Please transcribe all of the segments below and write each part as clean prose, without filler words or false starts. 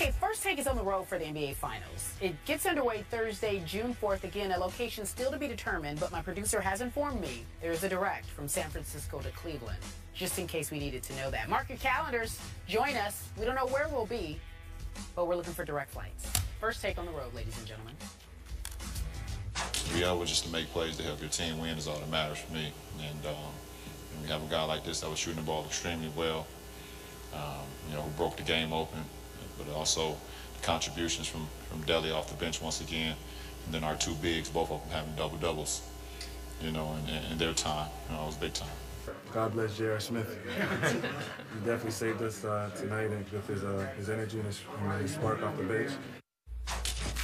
Okay, first take is on the road for the NBA Finals. It gets underway Thursday, June 4th. Again, a location still to be determined, but my producer has informed me there is a direct from San Francisco to Cleveland, just in case we needed to know that. Mark your calendars. Join us. We don't know where we'll be, but we're looking for direct flights. First take on the road, ladies and gentlemen. To be able just to make plays to help your team win is all that matters for me. And when we have a guy like this that was shooting the ball extremely well, who broke the game open, but also the contributions from Deli off the bench once again, and then our two bigs, both of them having double-doubles, in their time. It was big time. God bless J.R. Smith. He definitely saved us tonight with his energy and his spark off the bench.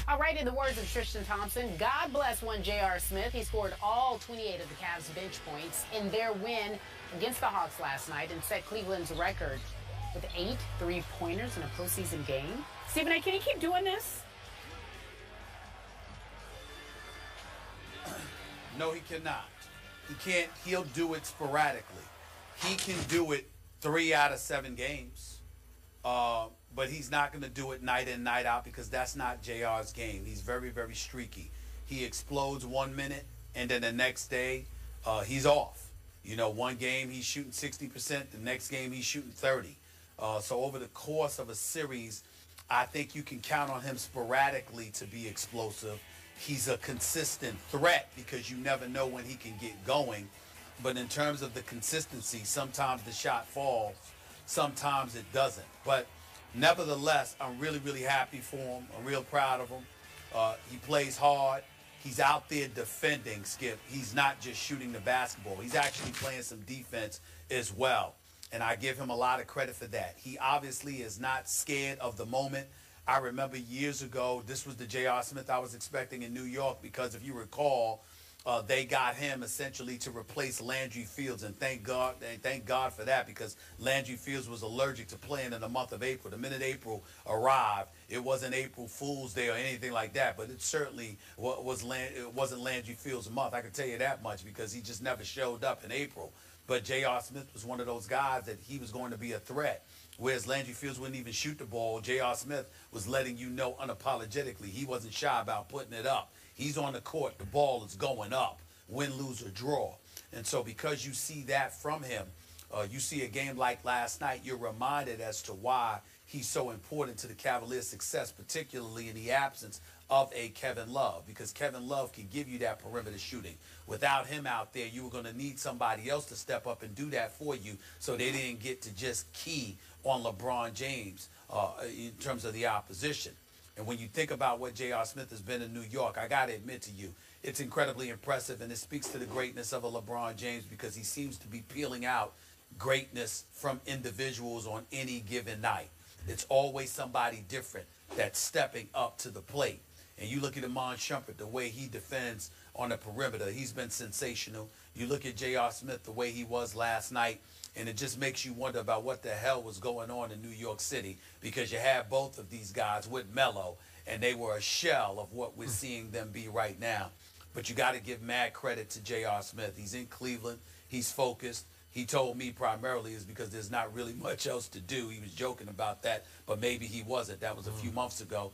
All right, in the words of Tristan Thompson, God bless one J.R. Smith. He scored all 28 of the Cavs' bench points in their win against the Hawks last night and set Cleveland's record with 8 3-pointers in a postseason game. Stephen A., can he keep doing this? No, he cannot. He can't. He'll do it sporadically. He can do it 3 out of 7 games. But he's not going to do it night in, night out, because that's not JR's game. He's very, very streaky. He explodes 1 minute, and then the next day, he's off. One game he's shooting 60%, the next game he's shooting 30. So over the course of a series, I think you can count on him sporadically to be explosive. He's a consistent threat because you never know when he can get going. But in terms of the consistency, sometimes the shot falls, sometimes it doesn't. But nevertheless, I'm really, really happy for him. I'm real proud of him. He plays hard. He's out there defending, Skip. He's not just shooting the basketball. He's actually playing some defense as well. And I give him a lot of credit for that. He obviously is not scared of the moment. I remember years ago, this was the J.R. Smith I was expecting in New York, because if you recall, they got him essentially to replace Landry Fields, and thank God for that, because Landry Fields was allergic to playing in the month of April. The minute April arrived, it wasn't April Fool's Day or anything like that, but it certainly wasn't Landry Fields' month. I can tell you that much, because he just never showed up in April. But J.R. Smith was one of those guys that he was going to be a threat. Whereas Landry Fields wouldn't even shoot the ball, J.R. Smith was letting you know unapologetically. He wasn't shy about putting it up. He's on the court, the ball is going up, win, lose, or draw. And so because you see that from him, you see a game like last night, you're reminded as to why he's so important to the Cavaliers' success, particularly in the absence of a Kevin Love, because Kevin Love can give you that perimeter shooting. Without him out there, you were going to need somebody else to step up and do that for you, so they didn't get to just key on LeBron James in terms of the opposition. And when you think about what J.R. Smith has been in New York, I got to admit to you, it's incredibly impressive, and it speaks to the greatness of a LeBron James, because he seems to be peeling out greatness from individuals on any given night. It's always somebody different that's stepping up to the plate. And you look at Iman Shumpert, the way he defends on the perimeter, he's been sensational. You look at J.R. Smith, the way he was last night, and it just makes you wonder about what the hell was going on in New York City, because you have both of these guys with Melo, and they were a shell of what we're seeing them be right now. But you got to give mad credit to J.R. Smith. He's in Cleveland. He's focused. He told me primarily is because there's not really much else to do. He was joking about that, but maybe he wasn't. That was a few months ago.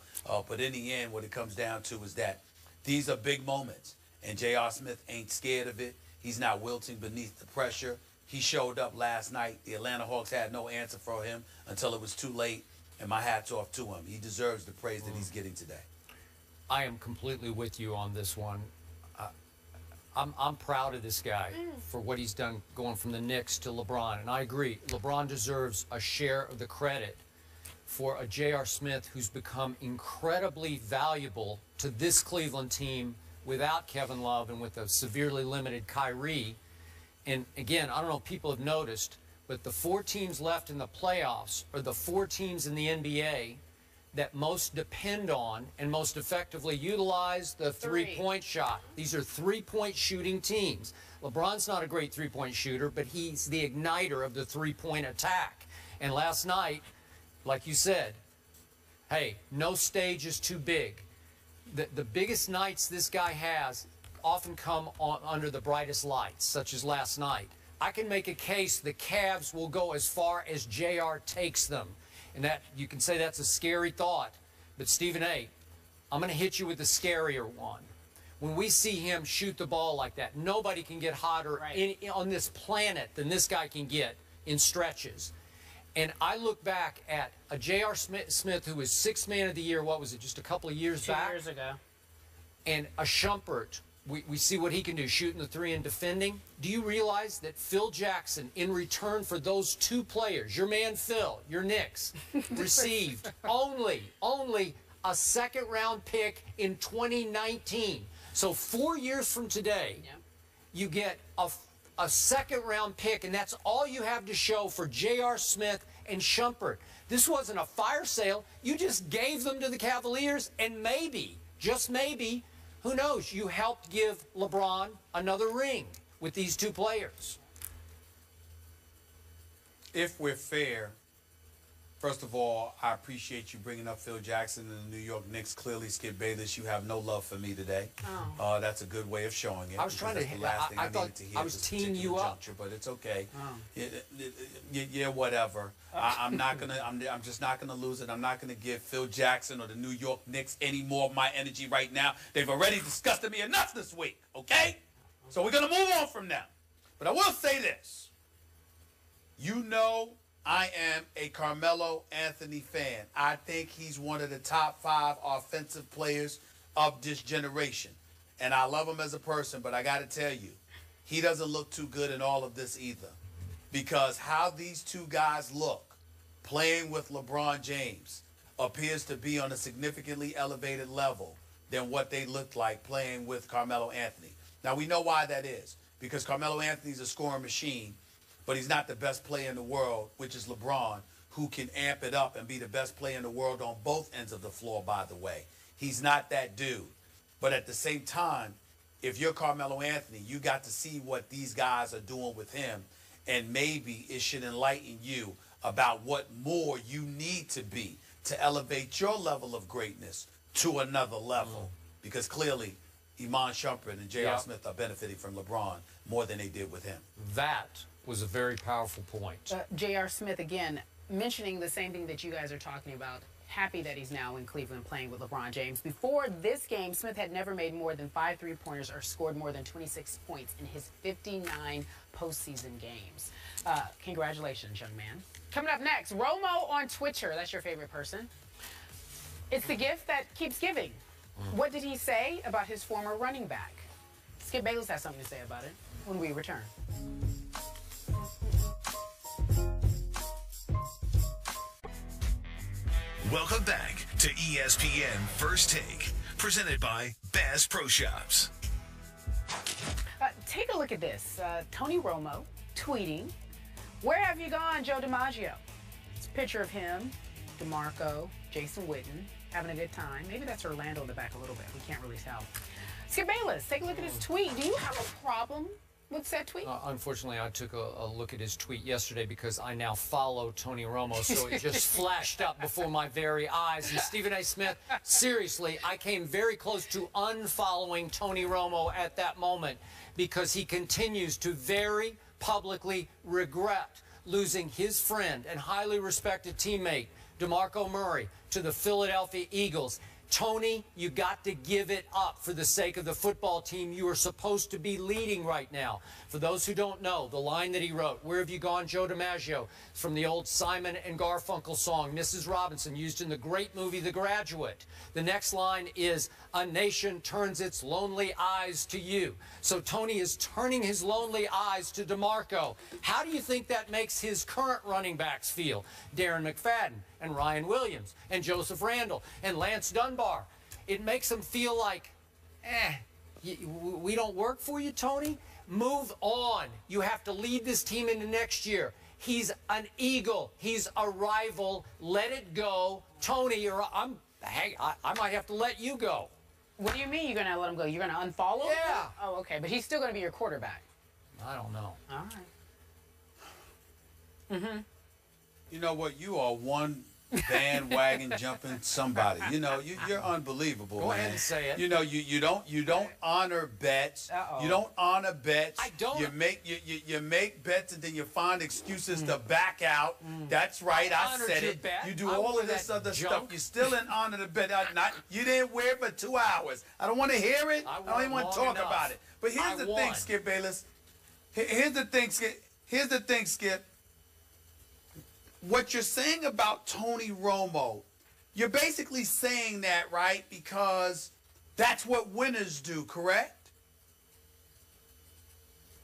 But in the end, what it comes down to is that these are big moments, and J.R. Smith ain't scared of it. He's not wilting beneath the pressure. He showed up last night. The Atlanta Hawks had no answer for him until it was too late, and my hat's off to him. He deserves the praise that he's getting today. I am completely with you on this one. I'm proud of this guy for what he's done going from the Knicks to LeBron. And I agree, LeBron deserves a share of the credit for a J.R. Smith who's become incredibly valuable to this Cleveland team without Kevin Love and with a severely limited Kyrie. And again, I don't know if people have noticed, but the 4 teams left in the playoffs are the 4 teams in the NBA that most depend on and most effectively utilize the three-point shot. These are three-point shooting teams. LeBron's not a great three-point shooter, but he's the igniter of the three-point attack. And last night, like you said, hey, no stage is too big. The biggest nights this guy has often come under the brightest lights, such as last night. I can make a case the Cavs will go as far as JR takes them. And that you can say that's a scary thought. But Stephen A., I'm going to hit you with the scarier one. When we see him shoot the ball like that, nobody can get hotter on this planet than this guy can get in stretches. And I look back at a J.R. Smith who was Sixth Man of the Year, what was it, just a couple of years back? 2 years ago. And a Shumpert, we see what he can do, shooting the three and defending. Do you realize that Phil Jackson, in return for those two players, your man Phil, your Knicks, received only a second-round pick in 2019. So 4 years from today, you get a second-round pick, and that's all you have to show for J.R. Smith and Shumpert. This wasn't a fire sale. You just gave them to the Cavaliers, and maybe, just maybe, who knows, you helped give LeBron another ring with these two players. If we're fair, first of all, I appreciate you bringing up Phil Jackson and the New York Knicks. Clearly, Skip Bayless, you have no love for me today. Oh. That's a good way of showing it. I was trying to. I thought I was teeing you up, juncture, but it's okay. Oh. Yeah, whatever. I'm not gonna. I'm just not gonna lose it. I'm not gonna give Phil Jackson or the New York Knicks any more of my energy right now. They've already disgusted me enough this week. Okay, so we're gonna move on from them. But I will say this. You know, I am a Carmelo Anthony fan. I think he's one of the top 5 offensive players of this generation. And I love him as a person, but I got to tell you, he doesn't look too good in all of this either. Because how these two guys look playing with LeBron James appears to be on a significantly elevated level than what they looked like playing with Carmelo Anthony. Now, we know why that is. Because Carmelo Anthony's a scoring machine, but he's not the best player in the world, which is LeBron, who can amp it up and be the best player in the world on both ends of the floor, by the way. He's not that dude. But at the same time, if you're Carmelo Anthony, you got to see what these guys are doing with him, and maybe it should enlighten you about what more you need to be to elevate your level of greatness to another level. Because clearly, Iman Shumpert and J.R. Smith are benefiting from LeBron more than they did with him. That was a very powerful point. J.R. Smith, again, mentioning the same thing that you guys are talking about. Happy that he's now in Cleveland playing with LeBron James. Before this game, Smith had never made more than 5 three-pointers or scored more than 26 points in his 59 postseason games. Congratulations, young man. Coming up next, Romo on Twitter. That's your favorite person. It's the gift that keeps giving. What did he say about his former running back? Skip Bayless has something to say about it when we return. Welcome back to ESPN First Take, presented by Bass Pro Shops. Take a look at this. Tony Romo tweeting, "Where have you gone, Joe DiMaggio?" It's a picture of him, DeMarco, Jason Witten, having a good time. Maybe that's Orlando in the back a little bit. We can't really tell. Skip Bayless, take a look at his tweet. Do you have a problem with that tweet? Unfortunately, I took a look at his tweet yesterday because I now follow Tony Romo, so it just flashed up before my very eyes. And Stephen A. Smith, seriously, I came very close to unfollowing Tony Romo at that moment because he continues to very publicly regret losing his friend and highly respected teammate, DeMarco Murray, to the Philadelphia Eagles. Tony, you got to give it up for the sake of the football team you are supposed to be leading right now. For those who don't know, the line that he wrote, "Where have you gone, Joe DiMaggio?" from the old Simon and Garfunkel song, Mrs. Robinson, used in the great movie The Graduate. The next line is, "A nation turns its lonely eyes to you." So Tony is turning his lonely eyes to DeMarco. How do you think that makes his current running backs feel? Darren McFadden and Ryan Williams and Joseph Randle and Lance Dunbar. It makes them feel like, we don't work for you, Tony? Move on. You have to lead this team into next year. He's an Eagle. He's a rival. Let it go. Tony, hey, I might have to let you go. What do you mean you're going to let him go? You're going to unfollow him? Yeah. Oh, okay. But he's still going to be your quarterback. I don't know. All right. You know what? You are one bandwagon jumping somebody. You know, you're unbelievable. Go man. ahead and say it. You know, you don't honor bets. Uh-oh. You don't honor bets. I don't. You make bets and then you find excuses to back out. That's right. I honored said your it. bet. You do I all wore of this that other junk. stuff. You still didn't honor the bet. You didn't wear it for 2 hours. I don't want to hear it. I don't even want to talk about it. But here's the thing, Skip Bayless. Here's the thing, Skip. Here's the thing, Skip. What you're saying about Tony Romo, you're basically saying that, right? Because that's what winners do, correct?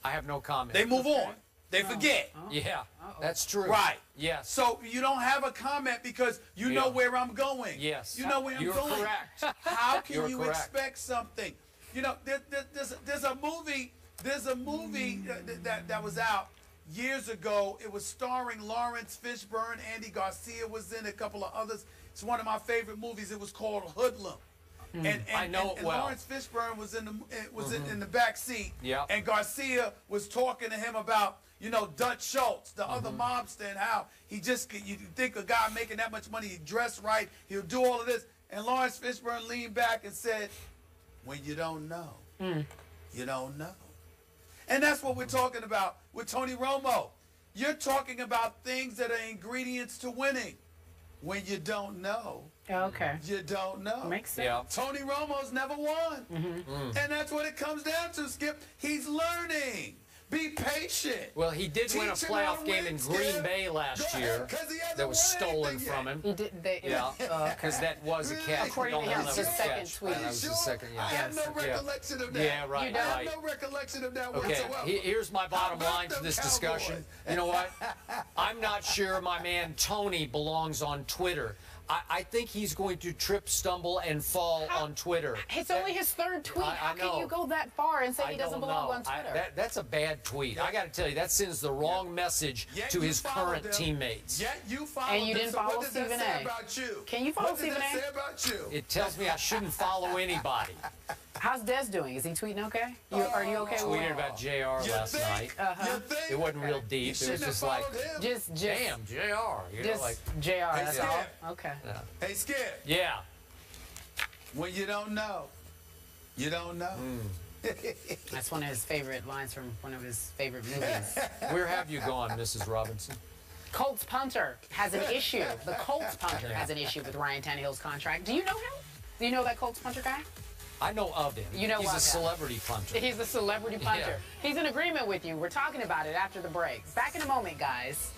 I have no comment. They move on. They forget. Yeah, that's true. Right. Yes. So you don't have a comment because you know where I'm going. Yes. You know where I'm You're going. correct. How can You're you correct. expect something? You know, there's a movie. There's a movie that was out years ago. It was starring Lawrence Fishburne, Andy Garcia was in, a couple of others. It's one of my favorite movies. It was called Hoodlum. And I know it and well. Lawrence Fishburne was in the back seat. Yep. And Garcia was talking to him about, you know, Dutch Schultz, the other mobster, and how you think a guy making that much money, he dress right, he'll do all of this. And Lawrence Fishburne leaned back and said, when you don't know, you don't know. And that's what we're talking about with Tony Romo. You're talking about things that are ingredients to winning. When you don't know, Okay. you don't know. Makes sense. Yeah. Tony Romo's never won. And that's what it comes down to, Skip. He's learning. Be patient. Well, he did win a Teach him how playoff to game win, in Green Skip. Bay last Go year ahead, 'cause he hasn't that was won stolen anything from yet. him. He did. Yeah, because that was a catch. According to No, him, that was his a second catch. tweet. That was the second, I have no Yes. recollection of that. Yeah, right, You I have right. no recollection of that Okay, whatsoever. here's my bottom How about line to them this Cowboys? discussion. You know what? I'm not sure my man Tony belongs on Twitter. I think he's going to trip, stumble, and fall on Twitter. It's only his third tweet. I How know. can you go that far and say I he doesn't don't belong know. on Twitter? That's a bad tweet. I got to tell you, that sends the wrong message Yet to you his followed current them. teammates. Yet you followed And you them. didn't So follow what does that Stephen say A. about you? Can you follow what Stephen does A? that say about you? It tells me I shouldn't follow anybody. How's Des doing? Is he tweeting okay? Are you okay with Tweeted it? about JR You last think? night. You think? It wasn't real deep. It was shouldn't have just like, followed him. Just damn, JR. You know, Just like, JR, that's Skip. all? Okay. Hey, Skip. yeah. When you don't know, you don't know. That's one of his favorite lines from one of his favorite movies. Where have you gone, Mrs. Robinson? Colts punter has an issue. The Colts punter has an issue with Ryan Tannehill's contract. Do you know him? Do you know that Colts punter guy? I know of him. You know He's of a him. celebrity punter. He's the celebrity punter. He's in agreement with you. We're talking about it after the break. Back in a moment, guys.